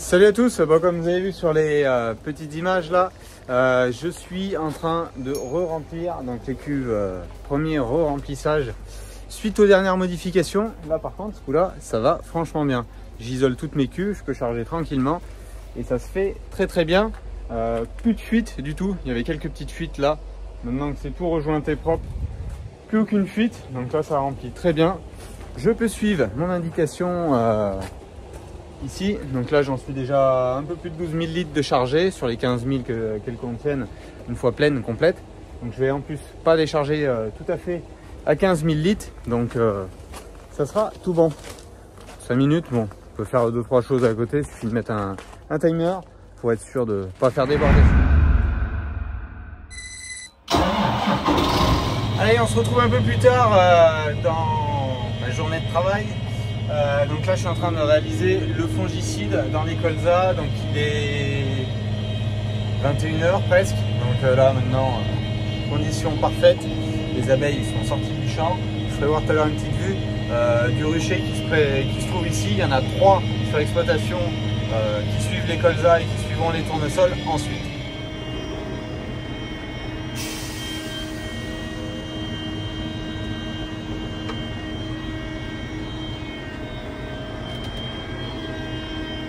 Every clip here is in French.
Salut à tous, bon, comme vous avez vu sur les petites images là, je suis en train de re-remplir donc les cuves, premier re-remplissage suite aux dernières modifications. Là par contre, là ça va franchement bien. J'isole toutes mes cuves, je peux charger tranquillement et ça se fait très bien. Plus de fuite du tout, il y avait quelques petites fuites là. Maintenant que c'est tout rejointé propre, plus aucune fuite, donc là ça remplit très bien. Je peux suivre mon indication ici, donc là j'en suis déjà un peu plus de 12 000 litres de chargé sur les 15 000 qu'elles contiennent une fois pleine, complète. Donc je vais en plus pas décharger tout à fait à 15 000 litres, donc ça sera tout bon. 5 minutes, bon, on peut faire 2-3 choses à côté, il suffit de mettre un timer pour être sûr de ne pas faire déborder. Allez, on se retrouve un peu plus tard dans ma journée de travail. Donc là je suis en train de réaliser le fongicide dans les colzas, donc il est 21 h presque, donc là maintenant conditions parfaites, les abeilles sont sorties du champ. Je ferai voir tout à l'heure une petite vue du rucher qui se trouve ici. Il y en a 3 sur l'exploitation qui suivent les colzas et qui suivront les tournesols ensuite.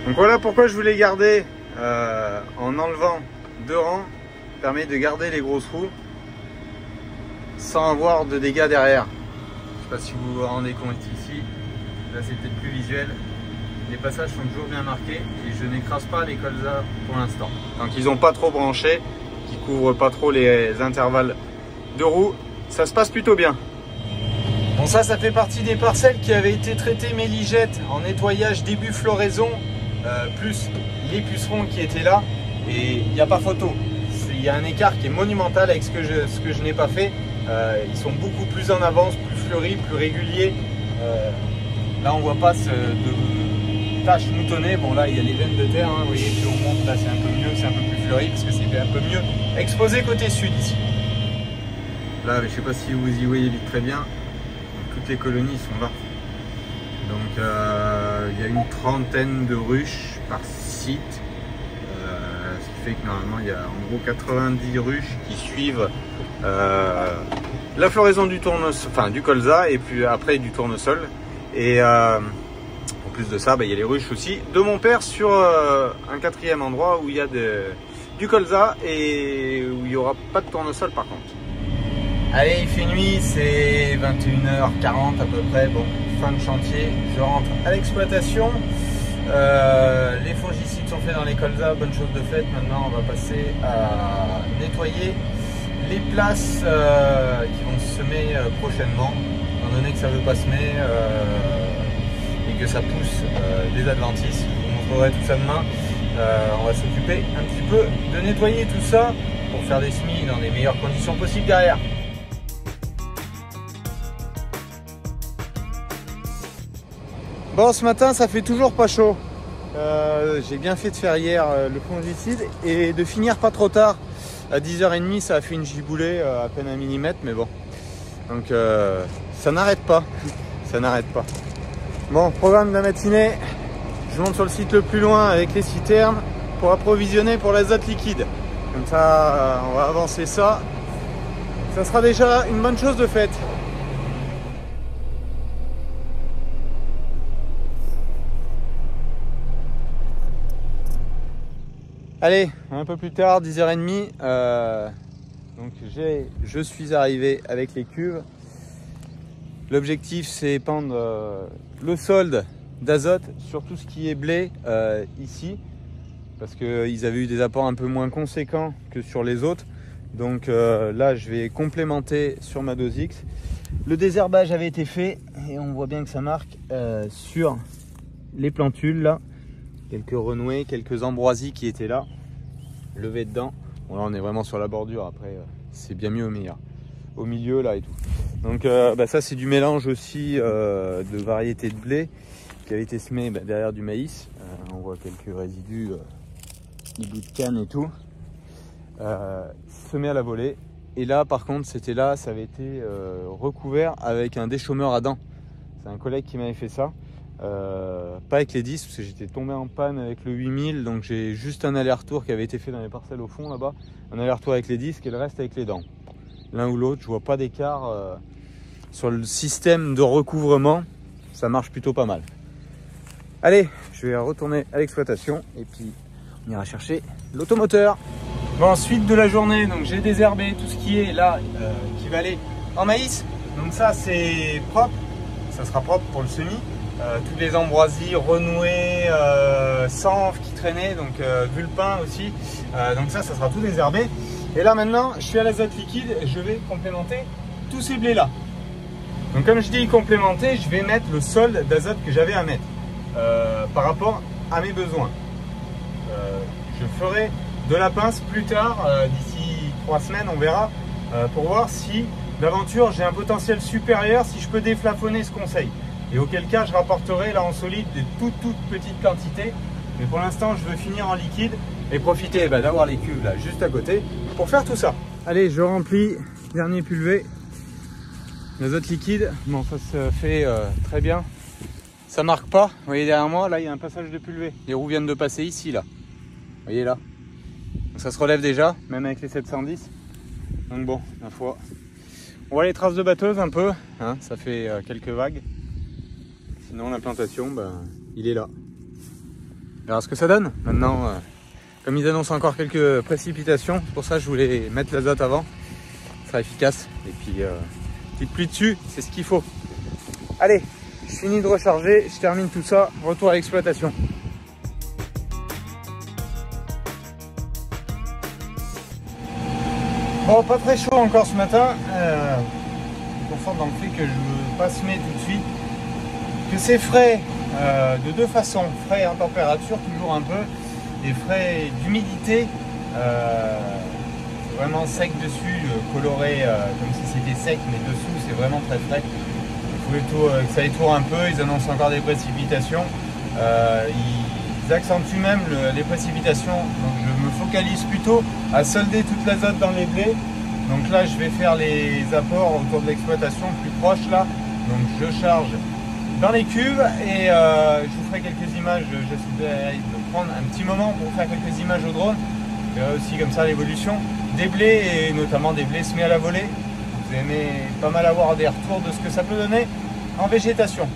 Donc voilà pourquoi je voulais garder en enlevant 2 rangs, permet de garder les grosses roues sans avoir de dégâts derrière. Je ne sais pas si vous vous rendez compte ici, là c'est peut-être plus visuel. Les passages sont toujours bien marqués et je n'écrase pas les colzas pour l'instant. Tant qu'ils n'ont pas trop branché, qu'ils ne couvrent pas trop les intervalles de roues, ça se passe plutôt bien. Bon, ça fait partie des parcelles qui avaient été traitées méligette en nettoyage début floraison. Plus les pucerons qui étaient là, et il n'y a pas photo. Il y a un écart qui est monumental avec ce que je n'ai pas fait. Ils sont beaucoup plus en avance, plus fleuris, plus réguliers. Là on voit pas de taches moutonnées. Bon là il y a les veines de terre, hein. Vous voyez, plus on monte là c'est un peu mieux, c'est un peu plus fleuri parce que c'est un peu mieux exposé côté sud ici. Là je sais pas si vous y voyez très bien, toutes les colonies sont là. Donc il y a une trentaine de ruches par site, ce qui fait que normalement il y a en gros 90 ruches qui suivent la floraison du tournesol, enfin du colza et puis après du tournesol. Et en plus de ça, il y a les ruches aussi de mon père sur un 4e endroit où il y a du colza et où il n'y aura pas de tournesol par contre. Allez, il fait nuit, c'est 21 h 40 à peu près. Bon, fin de chantier, je rentre à l'exploitation. Les fongicides sont faits dans les colzas, bonne chose de faite. Maintenant, on va passer à nettoyer les places qui vont se semer prochainement. Étant donné que ça ne veut pas semer et que ça pousse des adventices, je vous montrerai tout ça demain. On va s'occuper un petit peu de nettoyer tout ça pour faire des semis dans les meilleures conditions possibles derrière. Bon, ce matin ça fait toujours pas chaud. J'ai bien fait de faire hier le fongicide et de finir pas trop tard. À 10 h 30 ça a fait une giboulée à peine 1 mm, mais bon. Donc ça n'arrête pas. Ça n'arrête pas. Bon, programme de la matinée. Je monte sur le site le plus loin avec les citernes pour approvisionner pour l'azote liquide. Comme ça on va avancer ça. Ça sera déjà une bonne chose de faite. Allez, un peu plus tard, 10 h 30, donc je suis arrivé avec les cuves. L'objectif c'est pendre le solde d'azote sur tout ce qui est blé ici, parce qu'ils avaient eu des apports un peu moins conséquents que sur les autres. Donc là je vais complémenter sur ma dose X. Le désherbage avait été fait et on voit bien que ça marque sur les plantules là. Quelques renouées, quelques ambroisies qui étaient là, levées dedans. Bon là on est vraiment sur la bordure, après c'est bien mieux au milieu là et tout. Donc ça c'est du mélange aussi de variétés de blé qui avait été semé derrière du maïs. On voit quelques résidus, des bouts de canne et tout, semé à la volée. Et là par contre c'était là, ça avait été recouvert avec un déchaumeur à dents. C'est un collègue qui m'avait fait ça. Pas avec les 10 parce que j'étais tombé en panne avec le 8000, donc j'ai juste un aller-retour qui avait été fait dans les parcelles au fond là-bas, un aller-retour avec les disques et le reste avec les dents. L'un ou l'autre, je vois pas d'écart sur le système de recouvrement, ça marche plutôt pas mal. Allez, je vais retourner à l'exploitation et puis on ira chercher l'automoteur. Bon, suite de la journée, donc j'ai désherbé tout ce qui est là qui va aller en maïs, donc ça c'est propre, ça sera propre pour le semis. Toutes les ambroisies renouées, sanves qui traînaient, donc vulpin aussi, donc ça sera tout désherbé. Et là maintenant je suis à l'azote liquide et je vais complémenter tous ces blés là. Donc comme je dis complémenter, je vais mettre le solde d'azote que j'avais à mettre par rapport à mes besoins. Je ferai de la pince plus tard, d'ici 3 semaines on verra, pour voir si d'aventure j'ai un potentiel supérieur, si je peux déflafonner ce conseil. Et auquel cas je rapporterai là en solide des toutes petites quantités. Mais pour l'instant je veux finir en liquide et profiter d'avoir les cuves là juste à côté pour faire tout ça. Allez, je remplis, dernier pulvé. L'azote liquide, bon ça se fait très bien. Ça marque pas, vous voyez derrière moi, là il y a un passage de pulvé. Les roues viennent de passer ici là. Vous voyez là. Donc, ça se relève déjà, même avec les 710. Donc bon, ma foi. On voit les traces de batteuse un peu, hein, ça fait quelques vagues. Sinon l'implantation, il est là. On verra ce que ça donne. Maintenant, comme ils annoncent encore quelques précipitations, c'est pour ça que je voulais mettre l'azote avant. Ça sera efficace. Et puis, petite pluie dessus, c'est ce qu'il faut. Allez, je finis de recharger, je termine tout ça, retour à l'exploitation. Bon, pas très chaud encore ce matin. Je me conforte dans le fait que je ne veux pas semer tout de suite. Que c'est frais de deux façons, frais en température toujours un peu, et frais d'humidité, c'est vraiment sec dessus, coloré comme si c'était sec, mais dessous c'est vraiment très frais. Il faut que ça étourde un peu, ils annoncent encore des précipitations, ils accentuent même les précipitations, donc je me focalise plutôt à solder toute l'azote dans les blés. Donc là je vais faire les apports autour de l'exploitation plus proche là, donc je charge dans les cuves et je vous ferai quelques images. J'essaie de prendre un petit moment pour faire quelques images au drone. Je verrai aussi comme ça l'évolution des blés et notamment des blés semés à la volée. Vous aimez pas mal avoir des retours de ce que ça peut donner en végétation.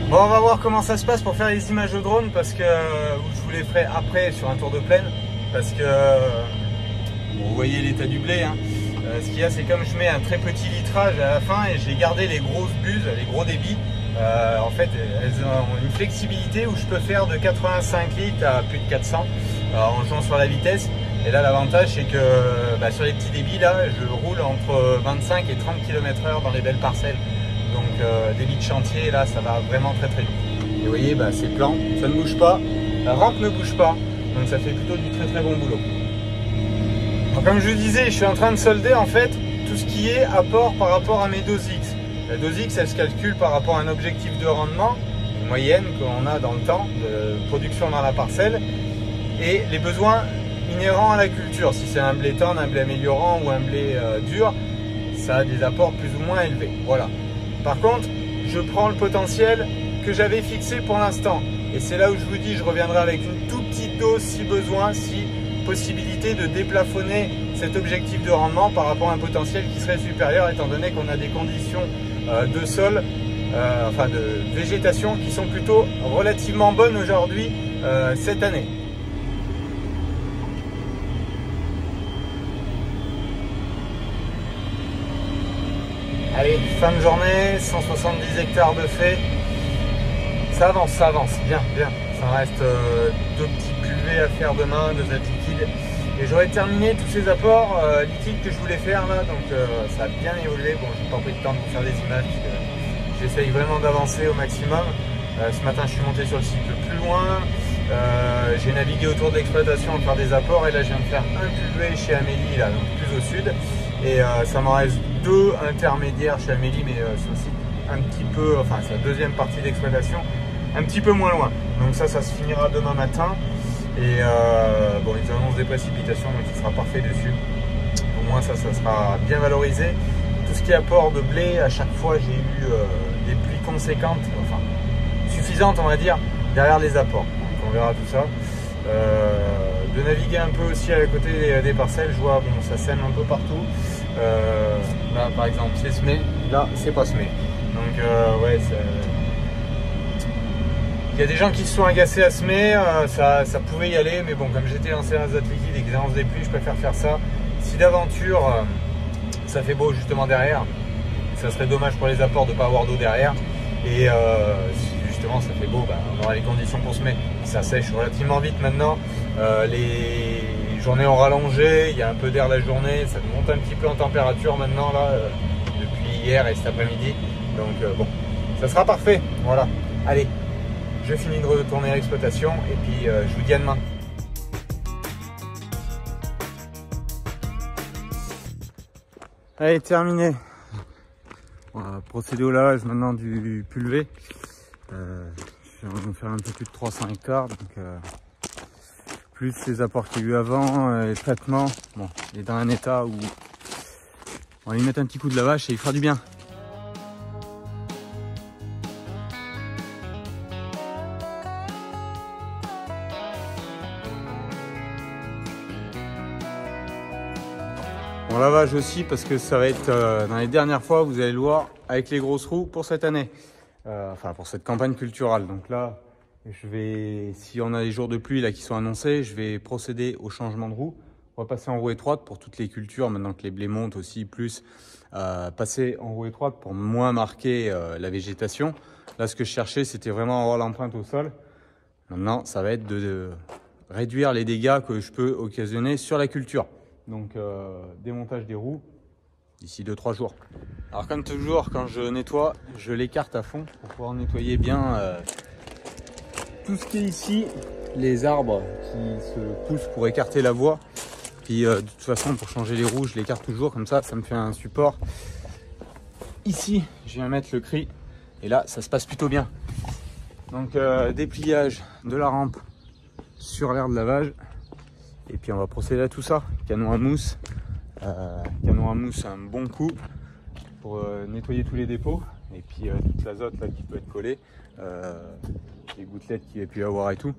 Bon, on va voir comment ça se passe pour faire les images au drone parce que je vous les ferai après sur un tour de plaine parce que bon, vous voyez l'état du blé, hein. Ce qu'il y a, c'est comme je mets un très petit litrage à la fin et j'ai gardé les grosses buses, les gros débits. En fait, elles ont une flexibilité où je peux faire de 85 litres à plus de 400 en jouant sur la vitesse. Et là, l'avantage, c'est que sur les petits débits, là, je roule entre 25 et 30 km/h dans les belles parcelles. Donc débit de chantier, là ça va vraiment très vite. Et vous voyez, c'est plan, ça ne bouge pas, la rampe ne bouge pas, donc ça fait plutôt du très bon boulot. Alors, comme je vous disais, je suis en train de solder en fait tout ce qui est apport par rapport à mes doses X. La dose X, elle se calcule par rapport à un objectif de rendement, une moyenne qu'on a dans le temps de production dans la parcelle, et les besoins inhérents à la culture. Si c'est un blé tendre, un blé améliorant ou un blé dur, ça a des apports plus ou moins élevés. Voilà. Par contre, je prends le potentiel que j'avais fixé pour l'instant. Et c'est là où je vous dis, je reviendrai avec une toute petite dose si besoin, si possibilité de déplafonner cet objectif de rendement par rapport à un potentiel qui serait supérieur étant donné qu'on a des conditions de sol, enfin de végétation qui sont plutôt relativement bonnes aujourd'hui cette année. Allez, fin de journée, 170 hectares de fait. Ça avance, bien. Ça reste deux petits pulvés à faire demain, 2 azotes liquides. Et j'aurais terminé tous ces apports liquides que je voulais faire là, donc ça a bien évolué. Bon, j'ai pas pris le temps de faire des images parce que j'essaye vraiment d'avancer au maximum. Ce matin, je suis monté sur le site le plus loin. J'ai navigué autour de l'exploitation pour faire des apports et là, je viens de faire un pulvé chez Amélie, là, donc plus au sud. Et ça m'en reste 2 intermédiaires chez Amélie, mais c'est aussi un petit peu, enfin c'est la deuxième partie d'exploitation, un petit peu moins loin. Donc ça se finira demain matin. Et bon, ils annoncent des précipitations, donc il sera parfait dessus. Au moins ça sera bien valorisé. Tout ce qui est apport de blé, à chaque fois j'ai eu des pluies conséquentes, enfin suffisantes on va dire, derrière les apports. Donc on verra tout ça. De naviguer un peu aussi à côté des parcelles, je vois, bon, ça sème un peu partout. Là par exemple c'est semé, là c'est pas semé. Donc ouais, il y a des gens qui se sont agacés à semer, ça pouvait y aller, mais bon, comme j'étais lancé dans azote liquide et que j'ai lancé des pluies, je préfère faire ça. Si d'aventure ça fait beau justement derrière, ça serait dommage pour les apports de ne pas avoir d'eau derrière. Et si justement ça fait beau, bah, on aura les conditions pour semer. Ça sèche relativement vite maintenant. Les journées ont rallongé, il y a un peu d'air la journée, ça monte un petit peu en température maintenant là, depuis hier et cet après-midi. Donc bon, ça sera parfait. Voilà, allez. Je finis de retourner à l'exploitation et puis je vous dis à demain. Allez, terminé. On va procéder au lavage maintenant du pulvé. On va faire un peu plus de 300 hectares. Donc, plus les apports qu'il y a eu avant, les traitements. Bon, il est dans un état où on va lui mettre un petit coup de lavage et il fera du bien. On lavage aussi parce que ça va être dans les dernières fois, vous allez le voir, avec les grosses roues pour cette année. Enfin pour cette campagne culturale. Donc là, je vais, si on a les jours de pluie là qui sont annoncés, je vais procéder au changement de roue. On va passer en roue étroite pour toutes les cultures, maintenant que les blés montent aussi, plus passer en roue étroite pour moins marquer la végétation. Là, ce que je cherchais, c'était vraiment avoir l'empreinte au sol. Maintenant, ça va être de réduire les dégâts que je peux occasionner sur la culture. Donc démontage des roues d'ici 2-3 jours. Alors comme toujours, quand je nettoie, je l'écarte à fond pour pouvoir nettoyer bien tout ce qui est ici, les arbres qui se poussent pour écarter la voie. Puis de toute façon, pour changer les roues, je l'écarte toujours comme ça me fait un support. Ici, je viens mettre le cri et là, ça se passe plutôt bien. Donc dépliage de la rampe sur l'aire de lavage. Et puis on va procéder à tout ça. Canon à mousse un bon coup pour nettoyer tous les dépôts. Et puis toute l'azote là qui peut être collée, les gouttelettes qu'il y a pu y avoir et tout.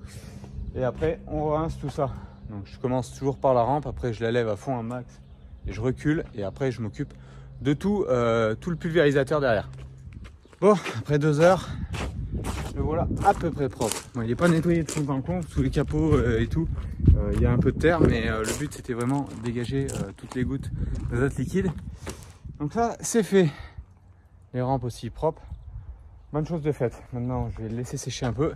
Et après on rince tout ça. Donc je commence toujours par la rampe, après je la lève à fond un max et je recule et après je m'occupe de tout le pulvérisateur derrière. Bon, après 2 heures, le voilà à peu près propre. Bon, il n'est pas nettoyé de fond en comble, sous les capots et tout. Il y a un peu de terre, mais le but c'était vraiment de dégager toutes les gouttes d'azote liquide. Donc ça c'est fait. Les rampes aussi propres. Bonne chose de faite. Maintenant je vais le laisser sécher un peu.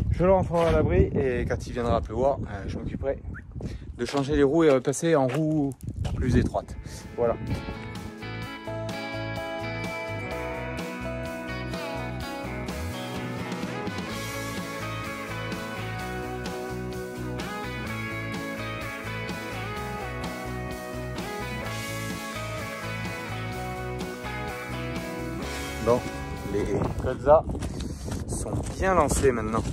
Je le rentrerai à l'abri et quand il viendra pleuvoir, je m'occuperai de changer les roues et repasser en roue plus étroite. Voilà. Bon, les colzas sont bien lancés maintenant.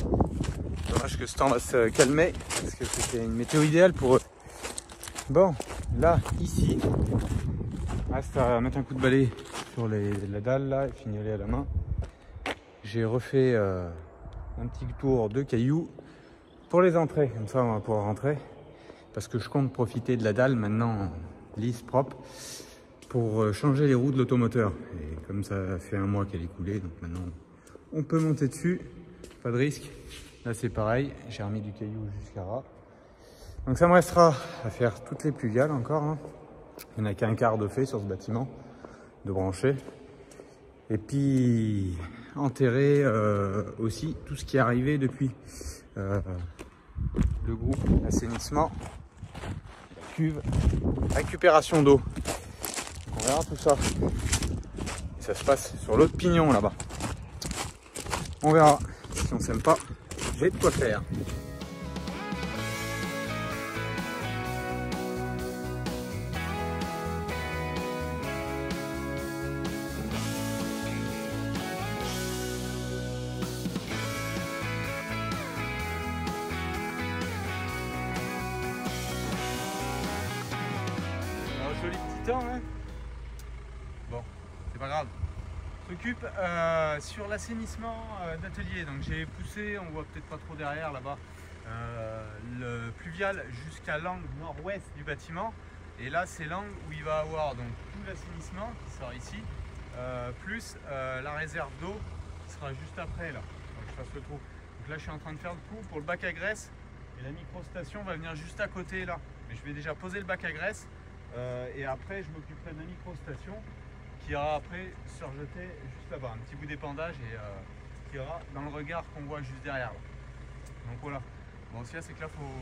Dommage que ce temps va se calmer parce que c'était une météo idéale pour eux. Bon, là, ici, reste à mettre un coup de balai sur la dalle là et fignoler à la main. J'ai refait un petit tour de cailloux pour les entrées. Comme ça, on va pouvoir rentrer parce que je compte profiter de la dalle maintenant lisse, propre, pour changer les roues de l'automoteur. Et comme ça fait un mois qu'elle est coulée, donc maintenant on peut monter dessus, pas de risque. Là c'est pareil, j'ai remis du caillou jusqu'à ras. Donc ça me restera à faire toutes les plugales encore. Hein. Il n'y en a qu'un quart de fait sur ce bâtiment, de brancher. Et puis enterrer aussi tout ce qui est arrivé depuis le groupe assainissement, la cuve, récupération d'eau. On verra tout ça. Et ça se passe sur l'autre pignon là-bas. On verra. Si on s'aime pas, j'ai de quoi faire. temps, hein. Bon, c'est pas grave. On s'occupe sur l'assainissement d'atelier. Donc j'ai poussé, on voit peut-être pas trop derrière là-bas, le pluvial jusqu'à l'angle nord-ouest du bâtiment. Et là c'est l'angle où il va avoir donc tout l'assainissement qui sort ici, plus la réserve d'eau qui sera juste après là. Donc je fasse le trou. Donc là je suis en train de faire le trou pour le bac à graisse et la microstation va venir juste à côté là. Mais je vais déjà poser le bac à graisse et après je m'occuperai de la microstation qui ira après se rejeter juste là-bas, un petit bout d'épandage et qui ira dans le regard qu'on voit juste derrière là. Donc voilà. Bon, ce qu'il y a, c'est que là il faut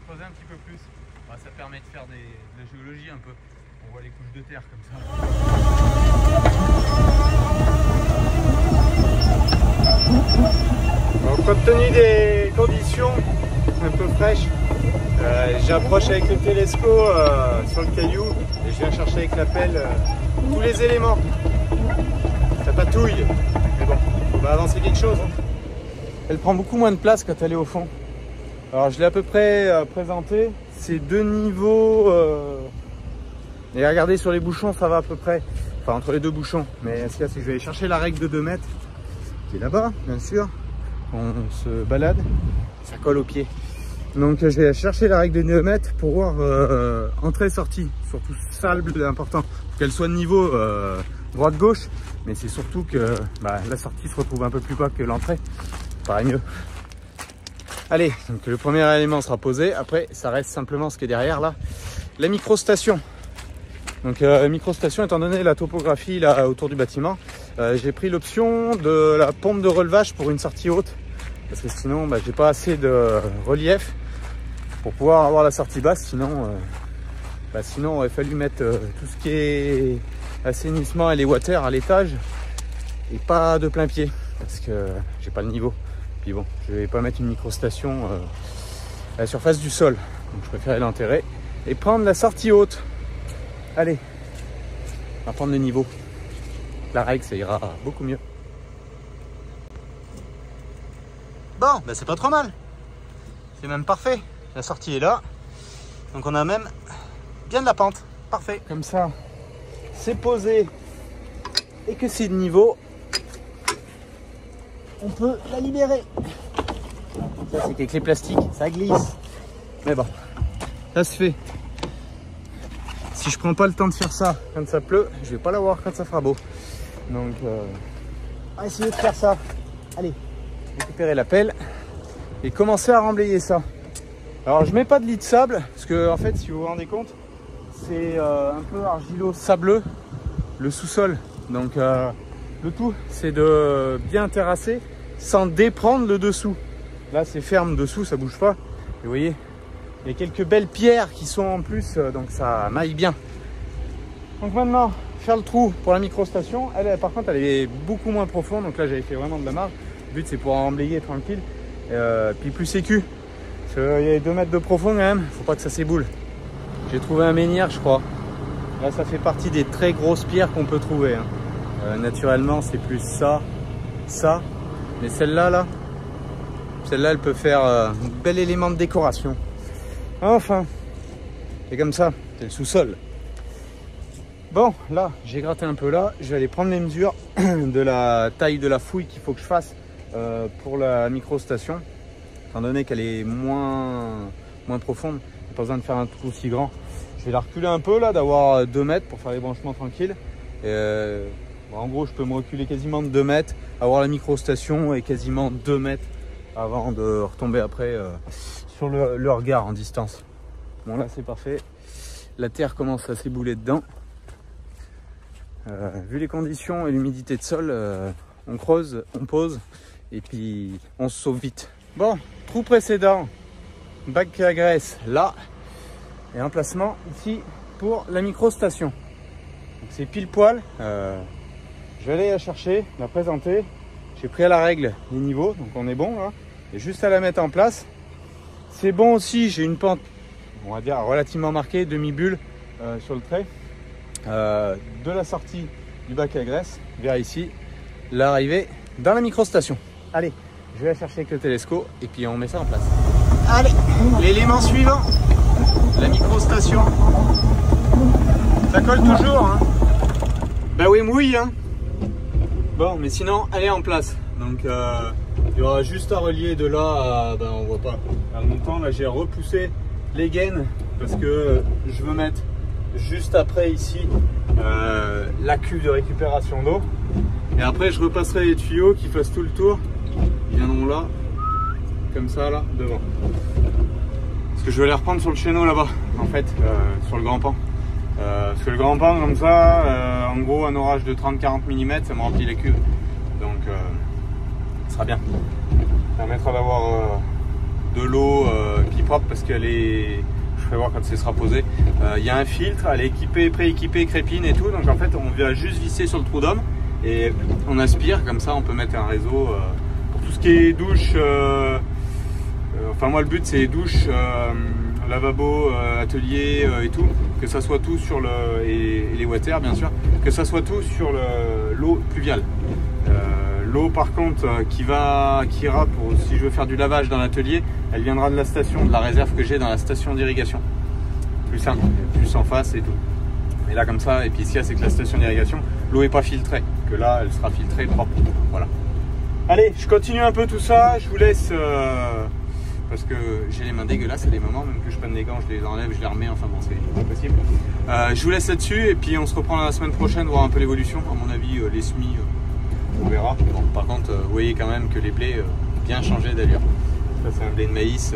creuser un petit peu plus. Bah, ça permet de faire de la géologie un peu. On voit les couches de terre comme ça. Donc, compte tenu des conditions un peu fraîches, j'approche avec le télescope sur le caillou et je viens chercher avec la pelle tous les éléments. Ça patouille, mais bon, on va avancer quelque chose. Elle prend beaucoup moins de place quand elle est au fond. Alors je l'ai à peu près présenté. Ces deux niveaux et regardez sur les bouchons, ça va à peu près, enfin entre les deux bouchons. Mais ce qu'il y a, c'est que je vais aller chercher la règle de 2 mètres qui est là-bas, bien sûr. On se balade, ça colle au pied. Donc je vais chercher la règle de 2 mètres pour voir entrée-sortie. Surtout ça le plus important, qu'elle soit de niveau droite-gauche. Mais c'est surtout que la sortie se retrouve un peu plus bas que l'entrée. Ça paraît mieux. Allez, donc le premier élément sera posé. Après, ça reste simplement ce qui est derrière là, la microstation. Donc microstation, étant donné la topographie là autour du bâtiment, j'ai pris l'option de la pompe de relevage pour une sortie haute, parce que sinon, j'ai pas assez de relief pour pouvoir avoir la sortie basse. Sinon, sinon, il aurait fallu mettre tout ce qui est assainissement et les water à l'étage et pas de plein pied, parce que j'ai pas le niveau. Puis bon, je vais pas mettre une microstation à la surface du sol, donc je préférais l'enterrer et prendre la sortie haute. Allez, on va prendre le niveau. La règle, ça ira beaucoup mieux. Bon, c'est pas trop mal. C'est même parfait. La sortie est là, donc on a même bien de la pente. Parfait. Comme ça, c'est posé et que c'est de niveau. On peut la libérer. Ça, c'est qu'avec les plastiques, ça glisse. Mais bon, ça se fait. Si je prends pas le temps de faire ça quand ça pleut, je vais pas l'avoir quand ça fera beau. Donc, on va essayer de faire ça. Allez, récupérer la pelle et commencer à remblayer ça. Alors, je mets pas de lit de sable parce que, en fait, si vous vous rendez compte, c'est un peu argilo-sableux le sous-sol. Donc, le tout, c'est de bien terrasser sans déprendre le dessous. Là, c'est ferme dessous, ça bouge pas. Et vous voyez, il y a quelques belles pierres qui sont en plus, donc ça maille bien. Donc maintenant, faire le trou pour la microstation. Elle, par contre, elle est beaucoup moins profonde. Donc là, j'avais fait vraiment de la marge. Le but, c'est pour emblayer tranquille. Puis plus sécu. Parce qu'il y a 2 mètres de profond quand même. Faut pas que ça s'éboule. J'ai trouvé un menhir, je crois. Là, ça fait partie des très grosses pierres qu'on peut trouver. Naturellement, c'est plus ça. Mais celle-là, celle-là, elle peut faire un bel élément de décoration. Enfin, c'est comme ça, c'est le sous-sol. Bon, là, j'ai gratté un peu là. Je vais aller prendre les mesures de la taille de la fouille qu'il faut que je fasse pour la microstation. Étant donné qu'elle est moins profonde, il n'y a pas besoin de faire un trou si grand. Je vais la reculer un peu là, d'avoir 2 mètres pour faire les branchements tranquilles. En gros, je peux me reculer quasiment de 2 mètres, avoir la microstation et quasiment 2 mètres avant de retomber après sur le regard en distance. Bon, là, c'est parfait. La terre commence à s'ébouler dedans. Vu les conditions et l'humidité de sol, on creuse, on pose et puis on se sauve vite. Bon, trou précédent, bac à graisse là et emplacement ici pour la microstation. C'est pile poil. Je vais aller la chercher, la présenter. J'ai pris à la règle les niveaux, donc on est bon là. Et juste à la mettre en place. C'est bon aussi, j'ai une pente, on va dire relativement marquée, demi-bulle sur le trait. De la sortie du bac à graisse vers ici, l'arrivée dans la microstation. Allez, je vais la chercher avec le télescope et puis on met ça en place. Allez, l'élément suivant, la microstation. Ça colle toujours, hein. Bah oui, mouille, hein. Bon, mais sinon, elle est en place. Donc, il y aura juste à relier de là à... Ben, on voit pas. En même temps, là, j'ai repoussé les gaines parce que je veux mettre juste après ici la cuve de récupération d'eau. Et après, je repasserai les tuyaux qui fassent tout le tour. Ils viendront là, comme ça, là, devant. Parce que je vais les reprendre sur le chéneau là-bas, en fait, sur le grand pan. Parce que le grand pan, comme ça, en gros, un orage de 30-40 mm, ça me remplit les cuves. Donc, ça sera bien. Ça permettra d'avoir de l'eau qui est propre parce qu'elle est... Je vais voir quand ça sera posé. Il y a un filtre, elle est équipée, pré-équipée, crépine et tout. Donc en fait, on vient juste visser sur le trou d'homme et on aspire. Comme ça, on peut mettre un réseau pour tout ce qui est douche. Enfin, moi, le but, c'est douche, lavabo, atelier et tout. Que ça soit tout sur le... Et les water, bien sûr. Que ça soit tout sur l'eau pluviale. L'eau par contre qui ira pour si je veux faire du lavage dans l'atelier, elle viendra de la station, de la réserve que j'ai dans la station d'irrigation. Plus simple, plus en face et tout. Et là comme ça, et puis ici c'est que la station d'irrigation, l'eau n'est pas filtrée, que là elle sera filtrée propre. Voilà. Allez, je continue un peu tout ça, je vous laisse parce que j'ai les mains dégueulasses à des moments, même que je prenne les gants, je les enlève, je les remets, enfin bon c'est pas possible. Je vous laisse là-dessus et puis on se reprend la semaine prochaine, voir un peu l'évolution. À mon avis, les semis. On verra. Bon, par contre, vous voyez quand même que les blés bien changé d'allure. Ça, c'est un blé de maïs,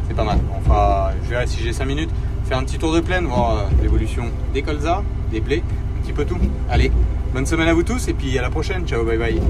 c'est pas mal. Enfin, je verrai si j'ai 5 minutes, faire un petit tour de plaine, voir l'évolution des colzas, des blés, un petit peu tout. Allez, bonne semaine à vous tous et puis à la prochaine. Ciao, bye bye.